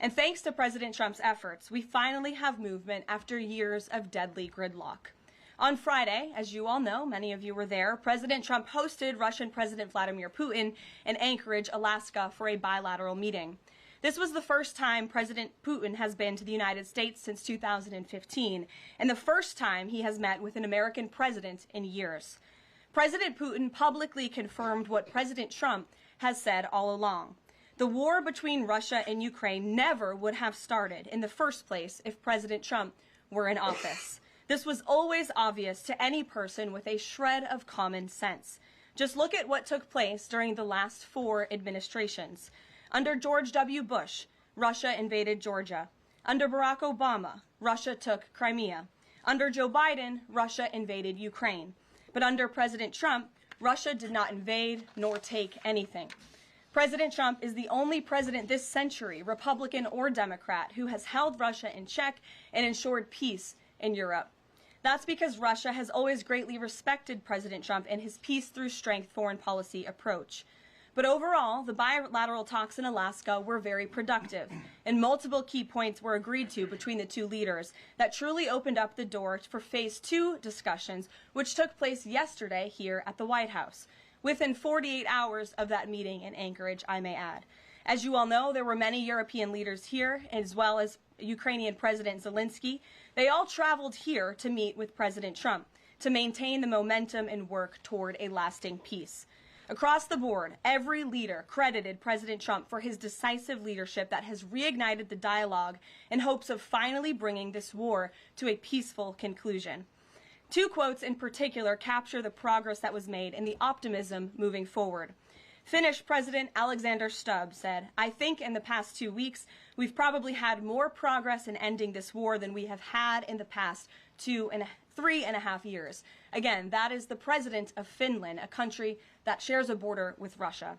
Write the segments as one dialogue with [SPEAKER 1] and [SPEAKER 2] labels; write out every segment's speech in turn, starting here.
[SPEAKER 1] And thanks to President Trump's efforts, we finally have movement after years of deadly gridlock. On Friday, as you all know, many of you were there, President Trump hosted Russian President Vladimir Putin in Anchorage, Alaska, for a bilateral meeting. This was the first time President Putin has been to the United States since 2015, and the first time he has met with an American president in years. President Putin publicly confirmed what President Trump has said all along. The war between Russia and Ukraine never would have started in the first place if President Trump were in office. This was always obvious to any person with a shred of common sense. Just look at what took place during the last 4 administrations. Under George W. Bush, Russia invaded Georgia. Under Barack Obama, Russia took Crimea. Under Joe Biden, Russia invaded Ukraine. But under President Trump, Russia did not invade nor take anything. President Trump is the only president this century, Republican or Democrat, who has held Russia in check and ensured peace in Europe. That's because Russia has always greatly respected President Trump and his peace through strength foreign policy approach. But overall, the bilateral talks in Alaska were very productive, and multiple key points were agreed to between the two leaders that truly opened up the door for Phase 2 discussions, which took place yesterday here at the White House, within 48 hours of that meeting in Anchorage, I may add. As you all know, there were many European leaders here, as well as Ukrainian President Zelenskyy. They all traveled here to meet with President Trump to maintain the momentum and work toward a lasting peace. Across the board, every leader credited President Trump for his decisive leadership that has reignited the dialogue in hopes of finally bringing this war to a peaceful conclusion. 2 quotes in particular capture the progress that was made and the optimism moving forward. Finnish President Alexander Stubb said, "I think in the past 2 weeks, we've probably had more progress in ending this war than we have had in the past 3.5 years. Again, that is the president of Finland, a country that shares a border with Russia.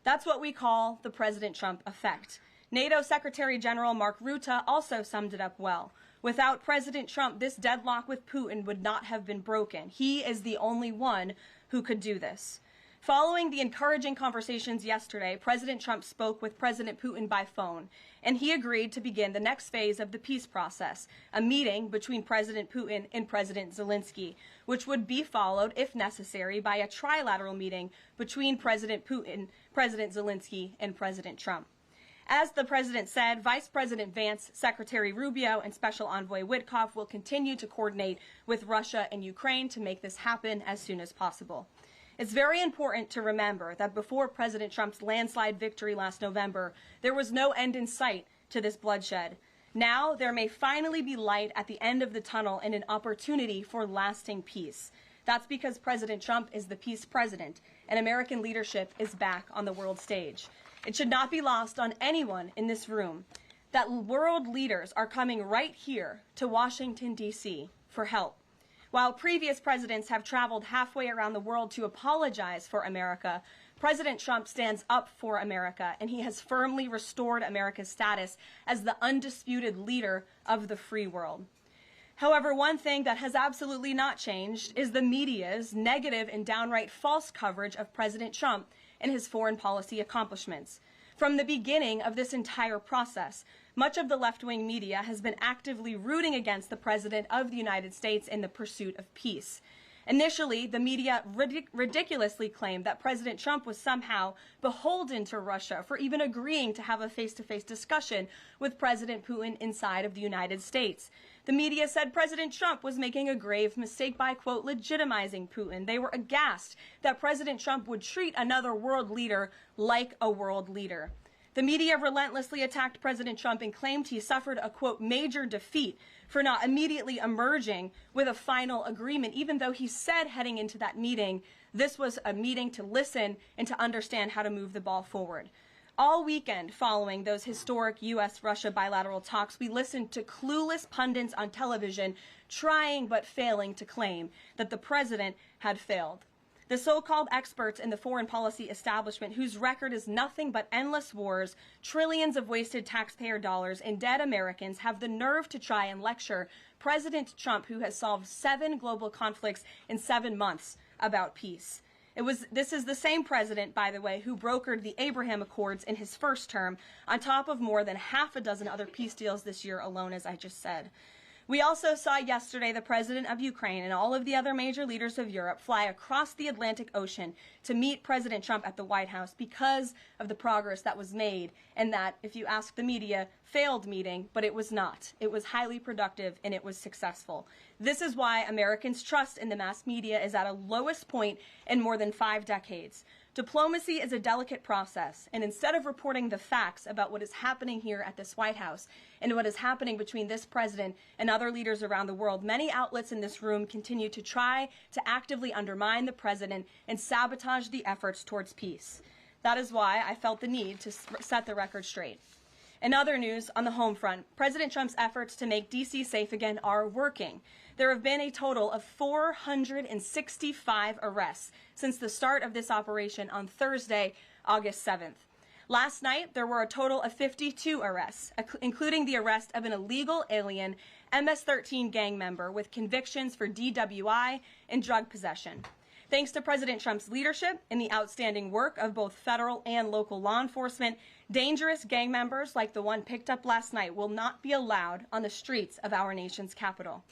[SPEAKER 1] That's what we call the President Trump effect. NATO Secretary General Mark Rutte also summed it up well. Without President Trump, this deadlock with Putin would not have been broken. He is the only one who could do this." Following the encouraging conversations yesterday, President Trump spoke with President Putin by phone, and he agreed to begin the next phase of the peace process, a meeting between President Putin and President Zelenskyy, which would be followed, if necessary, by a trilateral meeting between President Putin, President Zelenskyy, and President Trump. As the president said, Vice President Vance, Secretary Rubio, and Special Envoy Witkoff will continue to coordinate with Russia and Ukraine to make this happen as soon as possible. It's very important to remember that before President Trump's landslide victory last November, there was no end in sight to this bloodshed. Now, there may finally be light at the end of the tunnel and an opportunity for lasting peace. That's because President Trump is the peace president, and American leadership is back on the world stage. It should not be lost on anyone in this room that world leaders are coming right here to Washington, D.C. for help. While previous presidents have traveled halfway around the world to apologize for America, President Trump stands up for America, and he has firmly restored America's status as the undisputed leader of the free world. However, one thing that has absolutely not changed is the media's negative and downright false coverage of President Trump and his foreign policy accomplishments. From the beginning of this entire process, much of the left-wing media has been actively rooting against the President of the United States in the pursuit of peace. Initially, the media ridiculously claimed that President Trump was somehow beholden to Russia for even agreeing to have a face-to-face discussion with President Putin inside of the United States. The media said President Trump was making a grave mistake by, quote, legitimizing Putin. They were aghast that President Trump would treat another world leader like a world leader. The media relentlessly attacked President Trump and claimed he suffered a, quote, major defeat for not immediately emerging with a final agreement, even though he said heading into that meeting, this was a meeting to listen and to understand how to move the ball forward. All weekend following those historic U.S.-Russia bilateral talks, we listened to clueless pundits on television trying but failing to claim that the president had failed. The so-called experts in the foreign policy establishment, whose record is nothing but endless wars, trillions of wasted taxpayer dollars, and dead Americans, have the nerve to try and lecture President Trump, who has solved 7 global conflicts in 7 months, about peace. This is the same president, by the way, who brokered the Abraham Accords in his first term, on top of more than half a dozen other peace deals this year alone, as I just said. We also saw yesterday the president of Ukraine and all of the other major leaders of Europe fly across the Atlantic Ocean to meet President Trump at the White House because of the progress that was made, and that, if you ask the media, failed meeting, but it was not. It was highly productive and it was successful. This is why Americans' trust in the mass media is at a lowest point in more than 5 decades. Diplomacy is a delicate process, and instead of reporting the facts about what is happening here at this White House and what is happening between this president and other leaders around the world, many outlets in this room continue to try to actively undermine the president and sabotage the efforts towards peace. That is why I felt the need to set the record straight. In other news, on the home front, President Trump's efforts to make D.C. safe again are working. There have been a total of 465 arrests since the start of this operation on Thursday, August 7th. Last night, there were a total of 52 arrests, including the arrest of an illegal alien MS-13 gang member with convictions for DWI and drug possession. Thanks to President Trump's leadership and the outstanding work of both federal and local law enforcement, dangerous gang members like the one picked up last night will not be allowed on the streets of our nation's capital.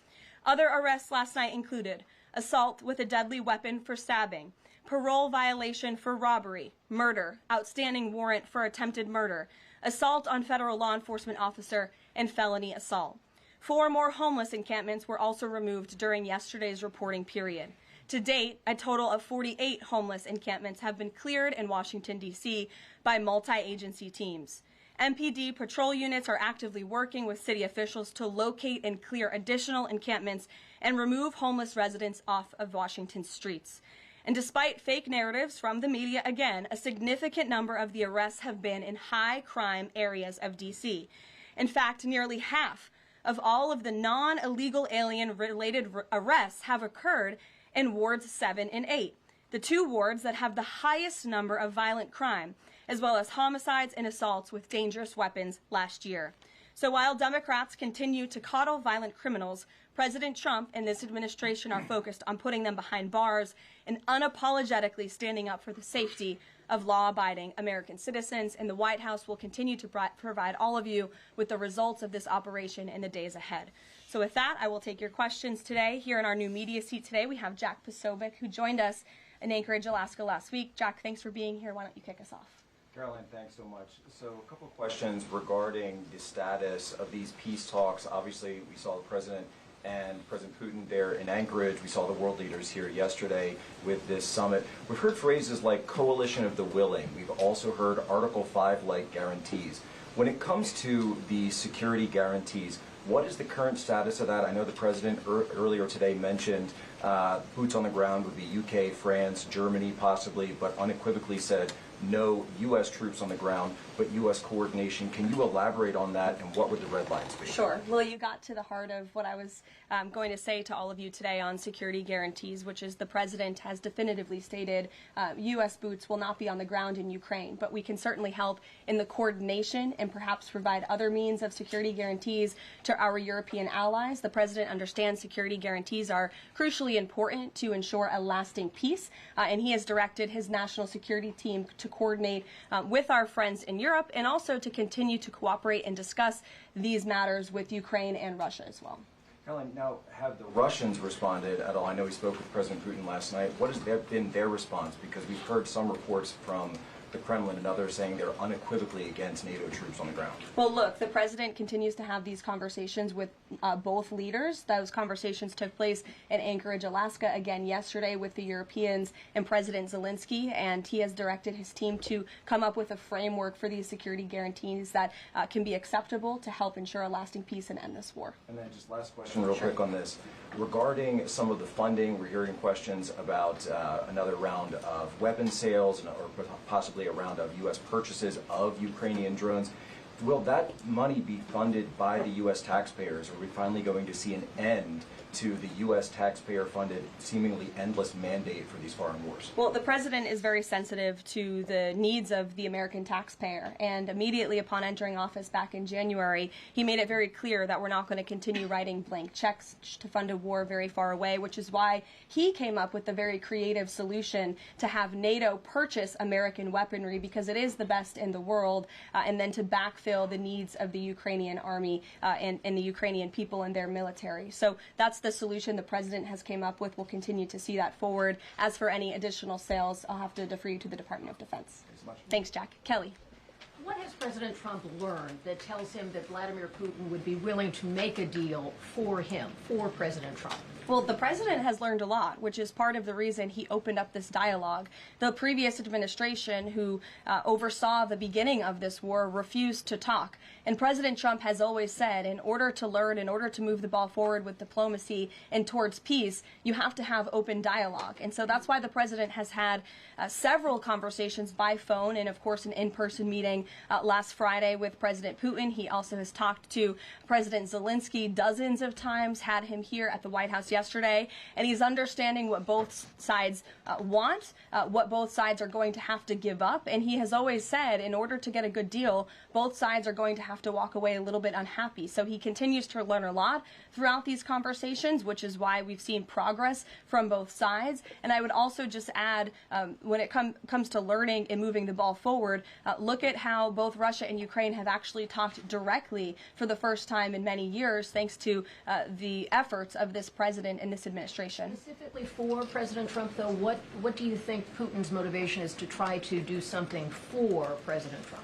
[SPEAKER 1] Other arrests last night included assault with a deadly weapon for stabbing, parole violation for robbery, murder, outstanding warrant for attempted murder, assault on federal law enforcement officer, and felony assault. 4 more homeless encampments were also removed during yesterday's reporting period. To date, a total of 48 homeless encampments have been cleared in Washington, D.C. by multi-agency teams. MPD patrol units are actively working with city officials to locate and clear additional encampments and remove homeless residents off of Washington's streets. And despite fake narratives from the media, again, a significant number of the arrests have been in high-crime areas of D.C. In fact, nearly half of all of the non-illegal alien-related arrests have occurred in Wards 7 and 8, the 2 wards that have the highest number of violent crime, as well as homicides and assaults with dangerous weapons last year. So while Democrats continue to coddle violent criminals, President Trump and this administration are focused on putting them behind bars and unapologetically standing up for the safety of law-abiding American citizens, and the White House will continue to provide all of you with the results of this operation in the days ahead. So with that, I will take your questions today. Here in our new media seat today, we have Jack Posobiec, who joined us in Anchorage, Alaska last week. Jack, thanks for being here. Why don't you kick us off?
[SPEAKER 2] Karoline, thanks so much. So a couple of questions regarding the status of these peace talks. Obviously, we saw the President and President Putin there in Anchorage. We saw the world leaders here yesterday with this summit. We've heard phrases like coalition of the willing. We've also heard Article 5-like guarantees. When it comes to the security guarantees, what is the current status of that? I know the President earlier today mentioned boots on the ground would be UK, France, Germany possibly, but unequivocally said no U.S. troops on the ground, but U.S. coordination. Can you elaborate on that, and what would the red lines be?
[SPEAKER 1] Sure. Well, you got to the heart of what I was going to say to all of you today on security guarantees, which is the President has definitively stated U.S. boots will not be on the ground in Ukraine, but we can certainly help in the coordination and perhaps provide other means of security guarantees to our European allies. The President understands security guarantees are crucially important to ensure a lasting peace, and he has directed his national security team to coordinate with our friends in Europe and also to continue to cooperate and discuss these matters with Ukraine and Russia as well.
[SPEAKER 2] Karoline, now, have the Russians responded at all? I know we spoke with President Putin last night. What has been their response? Because we've heard some reports from the Kremlin and others saying they're unequivocally against NATO troops on the ground.
[SPEAKER 1] Well, look, the President continues to have these conversations with both leaders. Those conversations took place in Anchorage, Alaska, again yesterday with the Europeans and President Zelenskyy, and he has directed his team to come up with a framework for these security guarantees that can be acceptable to help ensure a lasting peace and end this war.
[SPEAKER 2] And then just last question real quick on this. Regarding some of the funding, we're hearing questions about another round of weapon sales or possibly a round of U.S. purchases of Ukrainian drones. will that money be funded by the U.S. taxpayers? Are we finally going to see an end to the U.S. taxpayer-funded, seemingly endless mandate for these foreign wars?
[SPEAKER 1] Well, the president is very sensitive to the needs of the American taxpayer, and immediately upon entering office back in January, he made it very clear that we're not going to continue writing blank checks to fund a war very far away, which is why he came up with the very creative solution to have NATO purchase American weaponry, because it is the best in the world, and then to backfill the needs of the Ukrainian army and the Ukrainian people and their military. So that's the solution the president has came up with. We'll continue to see that forward. As for any additional sales, I'll have to defer you to the Department of Defense.
[SPEAKER 2] Thanks so much.
[SPEAKER 1] Thanks, Jack. Kelly.
[SPEAKER 3] What has President Trump learned that tells him that Vladimir Putin would be willing to make a deal for him, for President Trump?
[SPEAKER 1] Well, the president has learned a lot, which is part of the reason he opened up this dialogue. The previous administration, who oversaw the beginning of this war, refused to talk. And President Trump has always said, in order to learn, in order to move the ball forward with diplomacy and towards peace, you have to have open dialogue. And so that's why the president has had several conversations by phone and, of course, an in-person meeting last Friday with President Putin. He also has talked to President Zelenskyy dozens of times, had him here at the White House yesterday, and he's understanding what both sides want, what both sides are going to have to give up. And he has always said, in order to get a good deal, both sides are going to have to walk away a little bit unhappy. So he continues to learn a lot throughout these conversations, which is why we've seen progress from both sides. And I would also just add, when it comes to learning and moving the ball forward, look at how both Russia and Ukraine have actually talked directly for the first time in many years, thanks to the efforts of this president and this administration.
[SPEAKER 3] Specifically for President Trump, though, what do you think Putin's motivation is to try to do something for President Trump,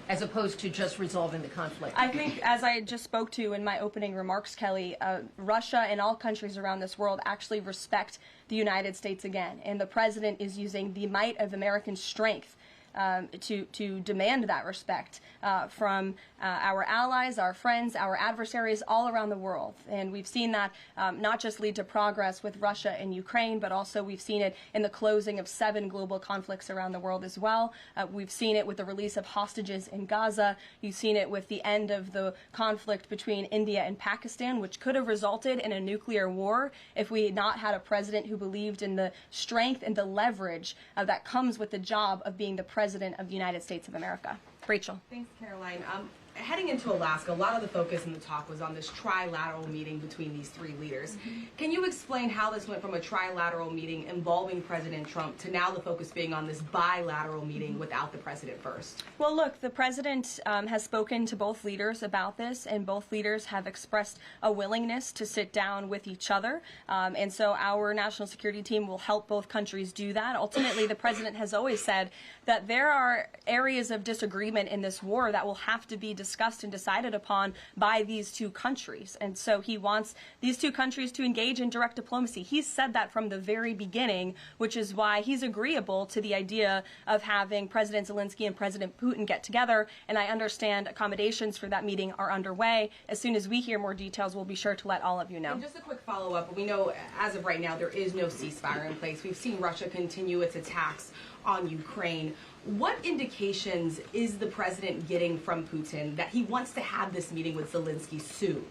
[SPEAKER 3] as opposed to just resolving the conflict?
[SPEAKER 1] I think, as I just spoke to in my opening remarks, Kelly, Russia and all countries around this world actually respect the United States again. And the president is using the might of American strength to demand that respect from our allies, our friends, our adversaries all around the world. And we've seen that not just lead to progress with Russia and Ukraine, but also we've seen it in the closing of 7 global conflicts around the world as well. We've seen it with the release of hostages in Gaza. You've seen it with the end of the conflict between India and Pakistan, which could have resulted in a nuclear war if we had not had a president who believed in the strength and the leverage that comes with the job of being the president of the United States of America. Rachel.
[SPEAKER 4] Thanks, Caroline. Heading into Alaska, a lot of the focus in the talk was on this trilateral meeting between these 3 leaders. Can you explain how this went from a trilateral meeting involving President Trump to now the focus being on this bilateral meeting without the president first?
[SPEAKER 1] Well, look, the president has spoken to both leaders about this, and both leaders have expressed a willingness to sit down with each other. And so our national security team will help both countries do that. Ultimately, the president has always said that there are areas of disagreement in this war that will have to be discussed and decided upon by these 2 countries. And so he wants these 2 countries to engage in direct diplomacy. He's said that from the very beginning, which is why he's agreeable to the idea of having President Zelenskyy and President Putin get together. And I understand accommodations for that meeting are underway. As soon as we hear more details, we'll be sure to let all of you know.
[SPEAKER 4] And just a quick follow-up. We know as of right now there is no ceasefire in place. We've seen Russia continue its attacks on Ukraine. What indications is the president getting from Putin that he wants to have this meeting with Zelenskyy soon?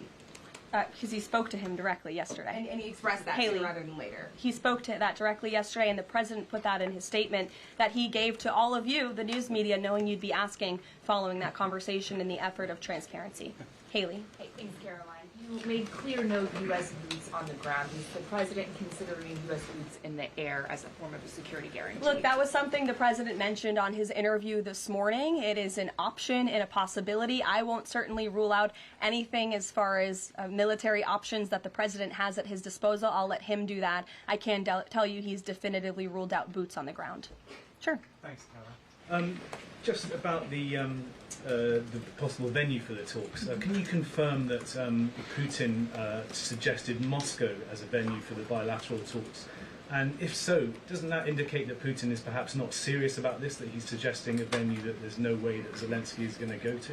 [SPEAKER 1] Because he spoke to him directly yesterday.
[SPEAKER 4] And he expressed that
[SPEAKER 1] Haley,
[SPEAKER 4] sooner rather than later.
[SPEAKER 1] He spoke to that directly yesterday, and the president put that in his statement that he gave to all of you, the news media, knowing you'd be asking following that conversation in the effort of transparency. Haley.
[SPEAKER 5] Hey, thanks, Caroline. You made clear note U.S. boots on the ground. Is the president considering U.S. boots in the air as a form of a security guarantee?
[SPEAKER 1] Look, that was something the president mentioned on his interview this morning. It is an option and a possibility. I won't certainly rule out anything as far as military options that the president has at his disposal. I'll let him do that. I can tell you he's definitively ruled out boots on the ground. Sure.
[SPEAKER 6] Thanks, Caroline. Just about the possible venue for the talks, can you confirm that Putin suggested Moscow as a venue for the bilateral talks? And if so, doesn't that indicate that Putin is perhaps not serious about this, that he's suggesting a venue that there's no way that Zelenskyy is going to go to?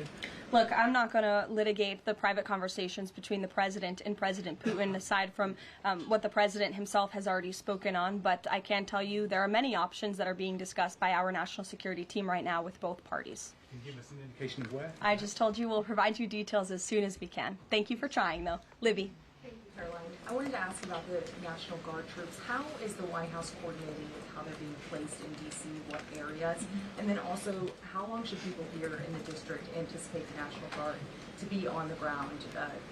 [SPEAKER 1] Look, I'm not going to litigate the private conversations between the president and President Putin, aside from what the president himself has already spoken on. But I can tell you there are many options that are being discussed by our national security team right now with both parties.
[SPEAKER 6] Can you give us an indication of where?
[SPEAKER 1] I just told you we'll provide you details as soon as we can. Thank you for trying, though. Libby.
[SPEAKER 5] Thank you, Caroline. I wanted to ask about the National Guard troops. How is the White House coordinating with how they're being placed in D.C., what areas? And then also, how long should people here in the district anticipate the National Guard to be on the ground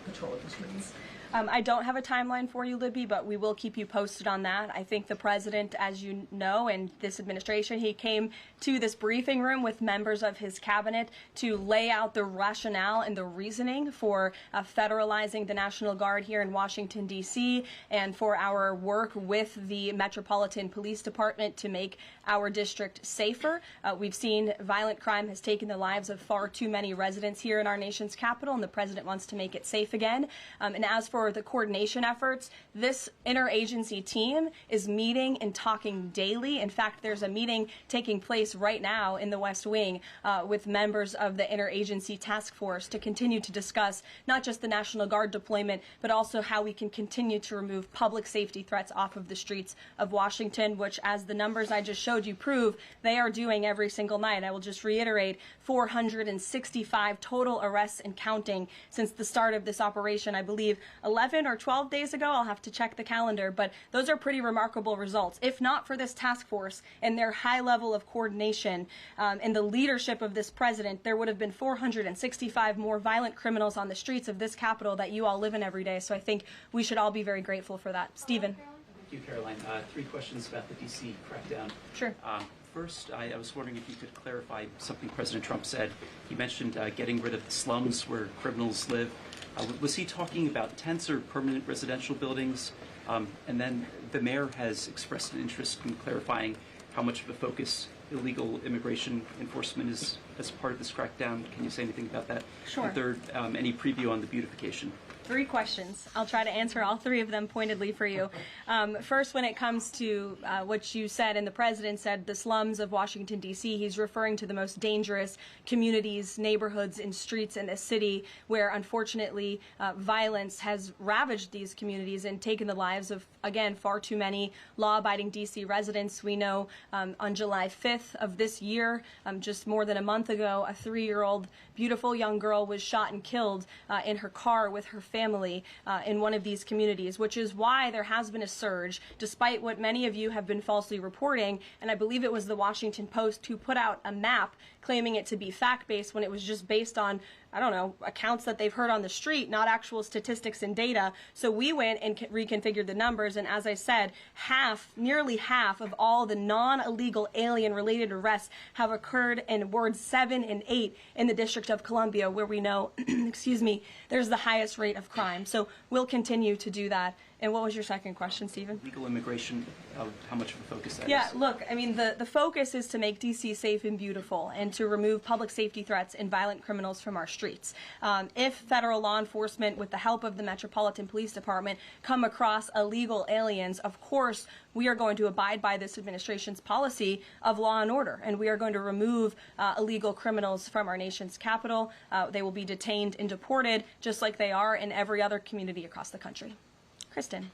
[SPEAKER 5] patrolling the streets?
[SPEAKER 1] I don't have a timeline for you, Libby, but we will keep you posted on that. I think the president, as you know, and this administration, he came to this briefing room with members of his cabinet to lay out the rationale and the reasoning for federalizing the National Guard here in Washington, D.C., and for our work with the Metropolitan Police Department to make our district safer. We've seen violent crime has taken the lives of far too many residents here in our nation's capital, and the president wants to make it safe again. And as for the coordination efforts, this interagency team is meeting and talking daily. In fact, there's a meeting taking place right now in the West Wing with members of the interagency task force to continue to discuss not just the National Guard deployment, but also how we can continue to remove public safety threats off of the streets of Washington, which, as the numbers I just showed you prove, they are doing every single night. I will just reiterate, 465 total arrests and counting since the start of this operation. I believe 11 or 12 days ago. I'll have to check the calendar, but those are pretty remarkable results. If not for this task force and their high level of coordination and the leadership of this president, there would have been 465 more violent criminals on the streets of this capital that you all live in every day. So I think we should all be very grateful for that. Stephen.
[SPEAKER 7] Thank you, Caroline. 3 questions about the D.C. crackdown.
[SPEAKER 1] Sure.
[SPEAKER 7] First, I was wondering if you could clarify something President Trump said. He mentioned getting rid of the slums where criminals live. Was he talking about tents or permanent residential buildings? And then the mayor has expressed an interest in clarifying how much of a focus illegal immigration enforcement is as part of this crackdown. Can you say anything about that?
[SPEAKER 1] Sure.
[SPEAKER 7] And third, any preview on the beautification?
[SPEAKER 1] 3 questions. I'll try to answer all 3 of them pointedly for you. First, when it comes to what you said and the president said, the slums of Washington, D.C., he's referring to the most dangerous communities, neighborhoods, and streets in this city where, unfortunately, violence has ravaged these communities and taken the lives of, again, far too many law-abiding D.C. residents. We know on July 5th of this year, just more than a month ago, a 3-year-old beautiful young girl was shot and killed in her car with her family in one of these communities, which is why there has been a surge, despite what many of you have been falsely reporting. And I believe it was the Washington Post who put out a map claiming it to be fact-based when it was just based on, I don't know, accounts that they've heard on the street, not actual statistics and data. So we went and reconfigured the numbers, and as I said, nearly half of all the non-illegal alien-related arrests have occurred in wards 7 and 8 in the District of Columbia, where we know, excuse me, there's the highest rate of crime. So we'll continue to do that. And what was your second question, Stephen?
[SPEAKER 7] Legal immigration, how much of a focus that is?
[SPEAKER 1] Yeah, look, I mean, the focus is to make D.C. safe and beautiful and to remove public safety threats and violent criminals from our streets. If federal law enforcement, with the help of the Metropolitan Police Department, come across illegal aliens, of course, we are going to abide by this administration's policy of law and order, and we are going to remove illegal criminals from our nation's capital. They will be detained and deported, just like they are in every other community across the country. Kristen.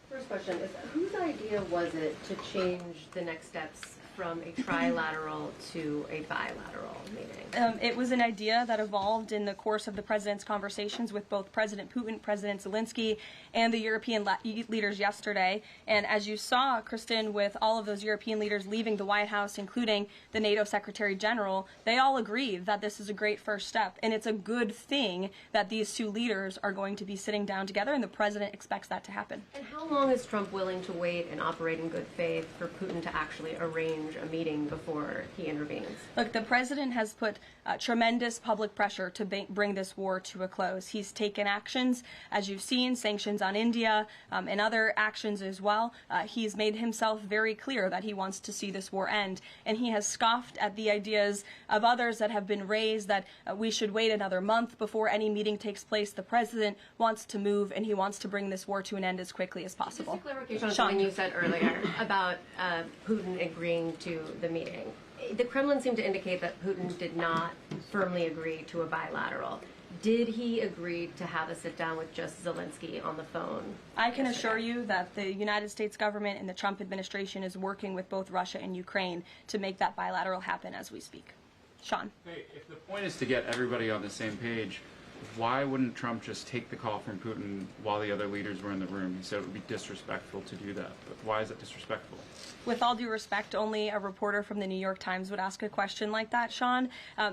[SPEAKER 8] First question is, whose idea was it to change the next steps from a trilateral to a bilateral meeting?
[SPEAKER 1] It was an idea that evolved in the course of the president's conversations with both President Putin, President Zelenskyy, and the European leaders yesterday. And as you saw, Kristen, with all of those European leaders leaving the White House, including the NATO Secretary General, they all agreed that this is a great first step. And it's a good thing that these 2 leaders are going to be sitting down together, and the president expects that to happen.
[SPEAKER 8] And how long is Trump willing to wait and operate in good faith for Putin to actually arrange a meeting before he intervenes?
[SPEAKER 1] Look, the president has put tremendous public pressure to bring this war to a close. He's taken actions, as you've seen, sanctions on India and other actions as well. He's made himself very clear that he wants to see this war end, and he has scoffed at the ideas of others that have been raised that we should wait another month before any meeting takes place. The president wants to move, and he wants to bring this war to an end as quickly as possible.
[SPEAKER 8] Just a clarification on something you said earlier about Putin agreeing to the meeting. The Kremlin seemed to indicate that Putin did not firmly agree to a bilateral. Did he agree to have a sit-down with just Zelenskyy on the phone?
[SPEAKER 1] I can assure you that the United States government and the Trump administration is working with both Russia and Ukraine to make that bilateral happen as we speak. Sean.
[SPEAKER 9] Hey, if the point is to get everybody on the same page, why wouldn't Trump just take the call from Putin while the other leaders were in the room? He said it would be disrespectful to do that. But why is that disrespectful?
[SPEAKER 1] With all due respect, only a reporter from the New York Times would ask a question like that, Sean.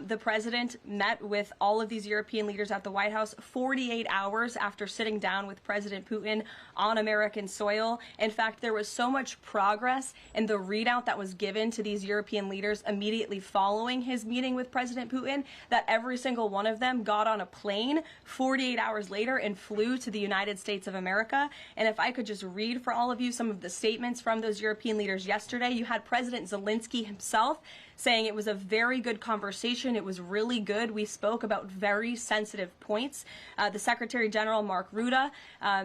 [SPEAKER 1] The president met with all of these European leaders at the White House 48 hours after sitting down with President Putin on American soil. In fact, there was so much progress in the readout that was given to these European leaders immediately following his meeting with President Putin that every single one of them got on a plane 48 hours later and flew to the United States of America. And if I could just read for all of you some of the statements from those European leaders yesterday, you had President Zelenskyy himself saying it was a very good conversation. It was really good. We spoke about very sensitive points. The Secretary General, Mark Rutte,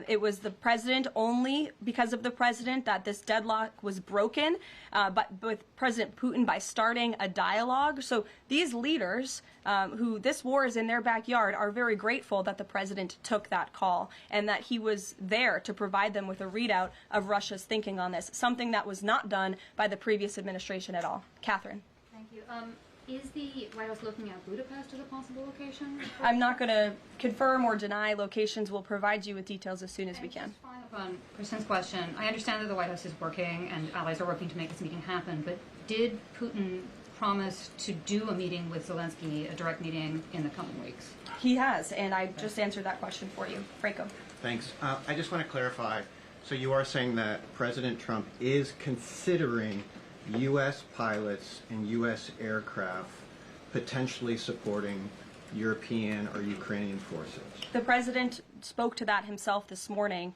[SPEAKER 1] it was the president, only because of the president, that this deadlock was broken, but with President Putin by starting a dialogue. So these leaders, who this war is in their backyard, are very grateful that the president took that call and that he was there to provide them with a readout of Russia's thinking on this, something that was not done by the previous administration at all. Catherine.
[SPEAKER 10] Thank you. Is the White House looking at Budapest as a possible location?
[SPEAKER 1] I'm not going to confirm or deny locations. We'll provide you with details as soon as we can.
[SPEAKER 10] Just following up on Kristen's question, I understand that the White House is working and allies are working to make this meeting happen, but did Putin promise to do a meeting with Zelenskyy, a direct meeting, in the coming weeks?
[SPEAKER 1] He has, and I just answered that question for you. Franco.
[SPEAKER 11] Thanks. I just want to clarify. So you are saying that President Trump is considering U.S. pilots and U.S. aircraft potentially supporting European or Ukrainian forces?
[SPEAKER 1] The president spoke to that himself this morning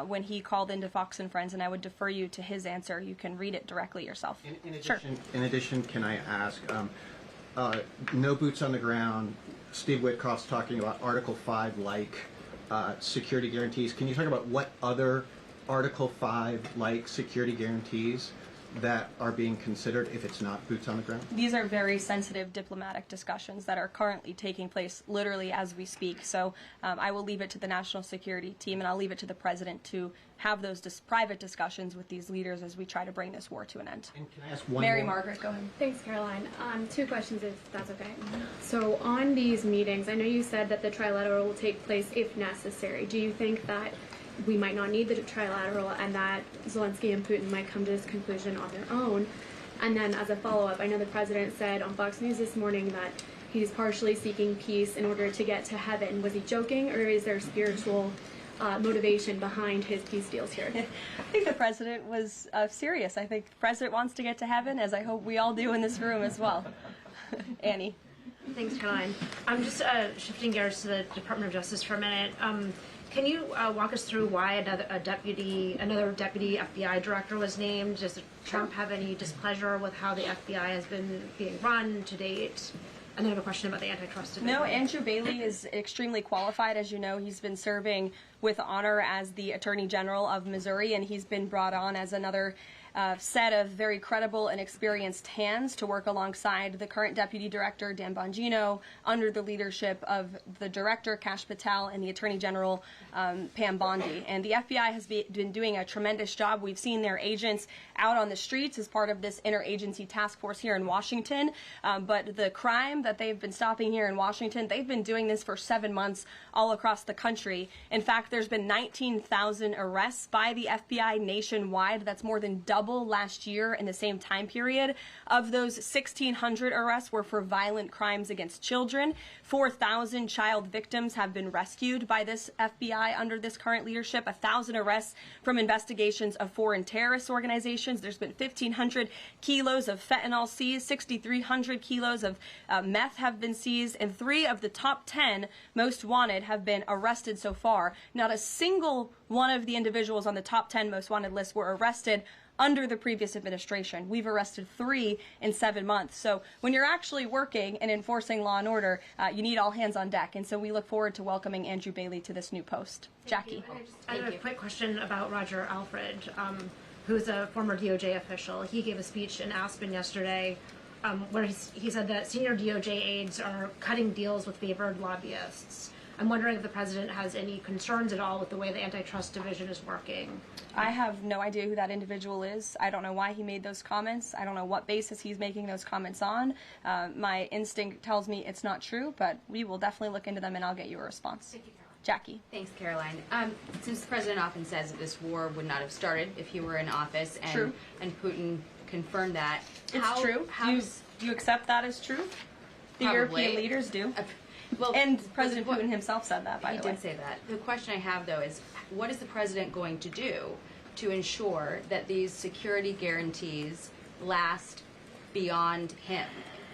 [SPEAKER 1] when he called into Fox and Friends, and I would defer you to his answer. You can read it directly yourself.
[SPEAKER 11] In addition, can I ask, no boots on the ground, Steve Witkoff's talking about Article 5-like security guarantees. Can you talk about what other Article 5-like security guarantees that are being considered if it's not boots on the ground?
[SPEAKER 1] These are very sensitive diplomatic discussions that are currently taking place literally as we speak. So I will leave it to the national security team, and I'll leave it to the president to have those private discussions with these leaders as we try to bring this war to an end.
[SPEAKER 11] And can I ask one
[SPEAKER 1] Mary
[SPEAKER 11] more?
[SPEAKER 1] Margaret, go ahead.
[SPEAKER 12] Thanks, Caroline. Two questions, if that's okay. So on these meetings, I know you said that the trilateral will take place if necessary. Do you think that we might not need the trilateral and that Zelenskyy and Putin might come to this conclusion on their own? And then as a follow-up, I know the president said on Fox News this morning that he's partially seeking peace in order to get to heaven. Was he joking, or is there spiritual motivation behind his peace deals here?
[SPEAKER 1] I think the president was serious. I think the president wants to get to heaven, as I hope we all do in this room as well. Annie.
[SPEAKER 13] Thanks, Caroline. I'm just shifting gears to the Department of Justice for a minute. Can you walk us through why another deputy FBI director was named? Does Trump have any displeasure with how the FBI has been being run to date? And then I have a question about the antitrust division.
[SPEAKER 1] No, Andrew Bailey is extremely qualified. As you know, he's been serving with honor as the Attorney General of Missouri, and he's been brought on as another set of very credible and experienced hands to work alongside the current Deputy Director, Dan Bongino, under the leadership of the Director, Kash Patel, and the Attorney General, Pam Bondi. And the FBI has been doing a tremendous job. We've seen their agents out on the streets as part of this interagency task force here in Washington. But the crime that they've been stopping here in Washington, they've been doing this for 7 months all across the country. In fact, there's been 19,000 arrests by the FBI nationwide. That's more than double last year in the same time period. Of those, 1,600 arrests were for violent crimes against children. 4,000 child victims have been rescued by this FBI under this current leadership. 1,000 arrests from investigations of foreign terrorist organizations. There's been 1,500 kilos of fentanyl seized. 6,300 kilos of meth have been seized. And 3 of the top 10 most wanted have been arrested so far. Not a single one of the individuals on the top 10 most wanted list were arrested under the previous administration. We've arrested 3 in 7 months. So when you're actually working and enforcing law and order, you need all hands on deck. And so we look forward to welcoming Andrew Bailey to this new post. Jackie.
[SPEAKER 13] I have a quick question about Roger Alfred, who's a former DOJ official. He gave a speech in Aspen yesterday where he said that senior DOJ aides are cutting deals with favored lobbyists. I'm wondering if the president has any concerns at all with the way the antitrust division is working.
[SPEAKER 1] I have no idea who that individual is. I don't know why he made those comments. I don't know what basis he's making those comments on. My instinct tells me it's not true, but we will definitely look into them and I'll get you a response.
[SPEAKER 14] Thank you, Caroline.
[SPEAKER 1] Jackie.
[SPEAKER 14] Thanks, Caroline. Since the president often says that this war would not have started if he were in office, and
[SPEAKER 1] True.
[SPEAKER 14] and Putin confirmed that.
[SPEAKER 1] It's true. Do you accept that as true? The
[SPEAKER 14] Probably.
[SPEAKER 1] European leaders do.
[SPEAKER 14] Well,
[SPEAKER 1] And President Putin himself said that, by the way.
[SPEAKER 14] He did say that. The question I have, though, is what is the president going to do to ensure that these security guarantees last beyond him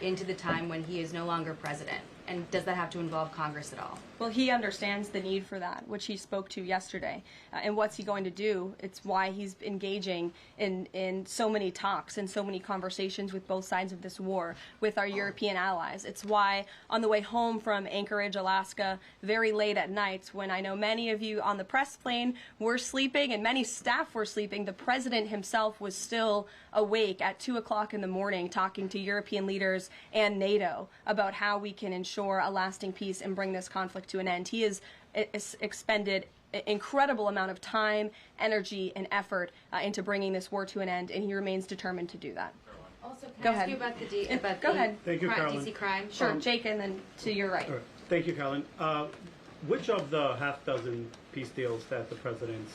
[SPEAKER 14] into the time when he is no longer president? And does that have to involve Congress at all?
[SPEAKER 1] Well, he understands the need for that, which he spoke to yesterday. And what's he going to do? It's why he's engaging in so many talks and so many conversations with both sides of this war, with our European allies. It's why on the way home from Anchorage, Alaska, very late at night, when I know many of you on the press plane were sleeping and many staff were sleeping, the president himself was still awake at 2 o'clock in the morning talking to European leaders and NATO about how we can ensure a lasting peace and bring this conflict to an end. He has expended an incredible amount of time, energy, and effort into bringing this war to an end, and he remains determined to do that.
[SPEAKER 14] Also, can
[SPEAKER 1] Go
[SPEAKER 14] I ask
[SPEAKER 1] ahead.
[SPEAKER 14] you about the
[SPEAKER 1] Go ahead.
[SPEAKER 15] Thank you, Caroline.
[SPEAKER 14] DC crime?
[SPEAKER 1] Sure, Jake, and then to your right.
[SPEAKER 15] Thank you, Caroline. Which of the half dozen peace deals that the president's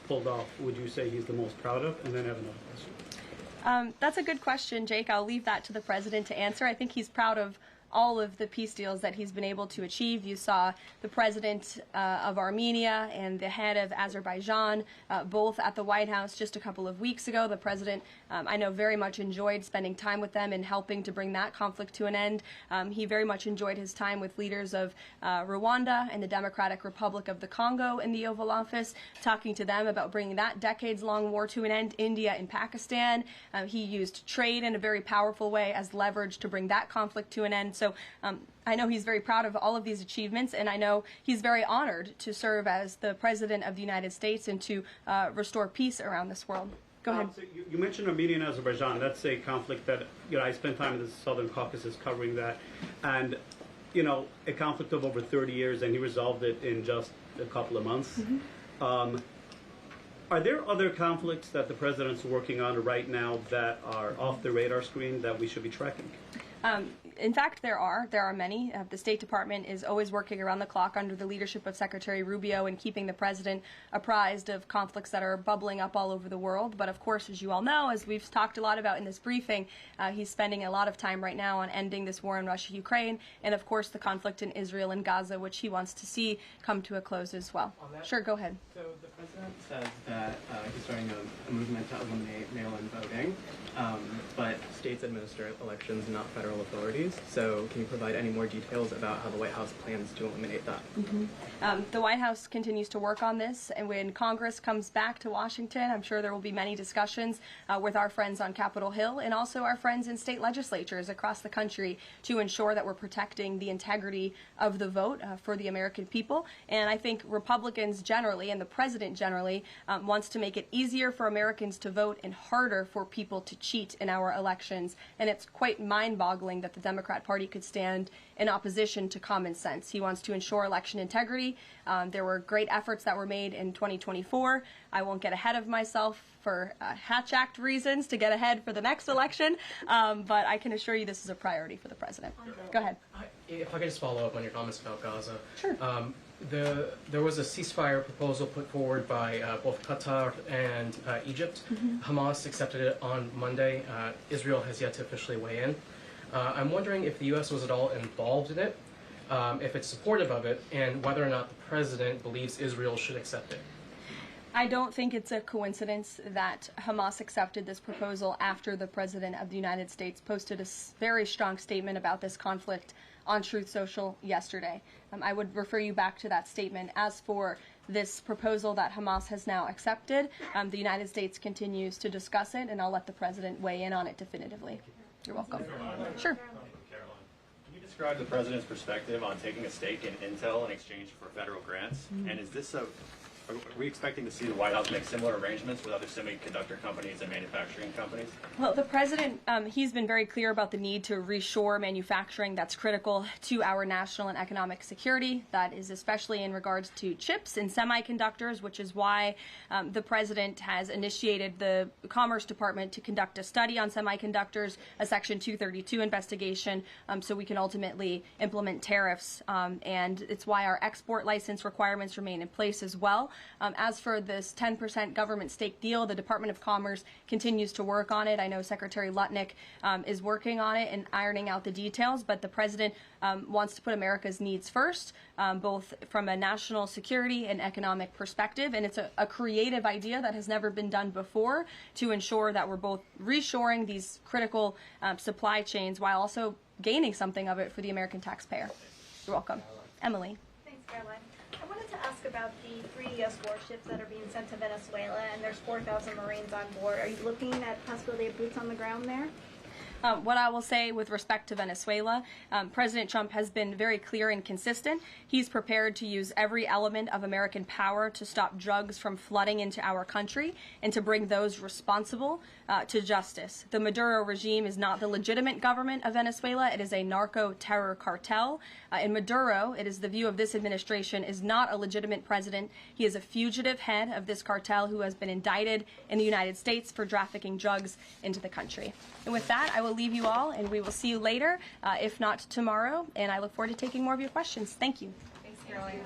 [SPEAKER 15] pulled off would you say he's the most proud of? And then I have another question.
[SPEAKER 1] That's a good question, Jake. I'll leave that to the president to answer. I think he's proud of all of the peace deals that he's been able to achieve. You saw the president of Armenia and the head of Azerbaijan both at the White House just a couple of weeks ago. The president, I know, very much enjoyed spending time with them and helping to bring that conflict to an end. He very much enjoyed his time with leaders of Rwanda and the Democratic Republic of the Congo in the Oval Office, talking to them about bringing that decades-long war to an end. India and Pakistan. He used trade in a very powerful way as leverage to bring that conflict to an end. So I know he's very proud of all of these achievements, and I know he's very honored to serve as the President of the United States and to restore peace around this world. Go ahead.
[SPEAKER 15] So you mentioned Armenia and Azerbaijan. That's a conflict that, I spent time in the Southern Caucasus covering that. And, a conflict of over 30 years, and he resolved it in just a couple of months. Mm-hmm. Are there other conflicts that the president's working on right now that are off the radar screen that we should be tracking?
[SPEAKER 1] In fact, there are many. The State Department is always working around the clock under the leadership of Secretary Rubio and keeping the president apprised of conflicts that are bubbling up all over the world. But of course, as you all know, as we've talked a lot about in this briefing, he's spending a lot of time right now on ending this war in Russia-Ukraine, and of course the conflict in Israel and Gaza, which he wants to see come to a close as well. Sure, go ahead.
[SPEAKER 16] So the president says that he's starting a movement to eliminate mail-in voting, but states administer elections, not federal authorities. So can you provide any more details about how the White House plans to eliminate that?
[SPEAKER 1] Mm-hmm. The White House continues to work on this, and when Congress comes back to Washington, I'm sure there will be many discussions with our friends on Capitol Hill and also our friends in state legislatures across the country to ensure that we're protecting the integrity of the vote for the American people. And I think Republicans generally, and the president generally, wants to make it easier for Americans to vote and harder for people to cheat in our elections. And it's quite mind-boggling that the Democrat Party could stand in opposition to common sense. He wants to ensure election integrity. There were great efforts that were made in 2024. I won't get ahead of myself for Hatch Act reasons to get ahead for the next election, but I can assure you this is a priority for the president. Go ahead.
[SPEAKER 16] If I could just follow up on your comments about Gaza.
[SPEAKER 1] Sure.
[SPEAKER 16] There was a ceasefire proposal put forward by both Qatar and Egypt.
[SPEAKER 1] Mm-hmm.
[SPEAKER 16] Hamas accepted it on Monday. Israel has yet to officially weigh in. I'm wondering if the U.S. was at all involved in it, if it's supportive of it, and whether or not the president believes Israel should accept it.
[SPEAKER 1] I don't think it's a coincidence that Hamas accepted this proposal after the President of the United States posted a very strong statement about this conflict on Truth Social yesterday. I would refer you back to that statement. As for this proposal that Hamas has now accepted, the United States continues to discuss it, and I'll let the President weigh in on it definitively. You're welcome. Sure.
[SPEAKER 17] Caroline, can you describe the president's perspective on taking a stake in Intel in exchange for federal grants? And is this a
[SPEAKER 18] Are we expecting to see the White House make similar arrangements with other semiconductor companies and manufacturing companies?
[SPEAKER 1] Well, the president, he's been very clear about the need to reshore manufacturing. That's critical to our national and economic security. That is especially in regards to chips and semiconductors, which is why the president has initiated the Commerce Department to conduct a study on semiconductors, a Section 232 investigation, so we can ultimately implement tariffs. And it's why our export license requirements remain in place as well. As for this 10% government stake deal, the Department of Commerce continues to work on it. I know Secretary Lutnick is working on it and ironing out the details, but the president wants to put America's needs first, both from a national security and economic perspective. And it's a creative idea that has never been done before to ensure that we're both reshoring these critical supply chains while also gaining something of it for the American taxpayer. You're welcome. Emily.
[SPEAKER 19] Thanks, Caroline. I wanted to ask about the 3 U.S. warships that are being sent to Venezuela, and there's 4,000 Marines on board. Are you looking at possibility of boots on the ground there?
[SPEAKER 1] What I will say with respect to Venezuela, President Trump has been very clear and consistent. He's prepared to use every element of American power to stop drugs from flooding into our country and to bring those responsible to justice. The Maduro regime is not the legitimate government of Venezuela. It is a narco-terror cartel. In Maduro, it is the view of this administration, is not a legitimate president. He is a fugitive head of this cartel who has been indicted in the United States for trafficking drugs into the country. And with that, I will leave you all, and we will see you later, if not tomorrow. And I look forward to taking more of your questions. Thank you.
[SPEAKER 19] Thanks, Caroline.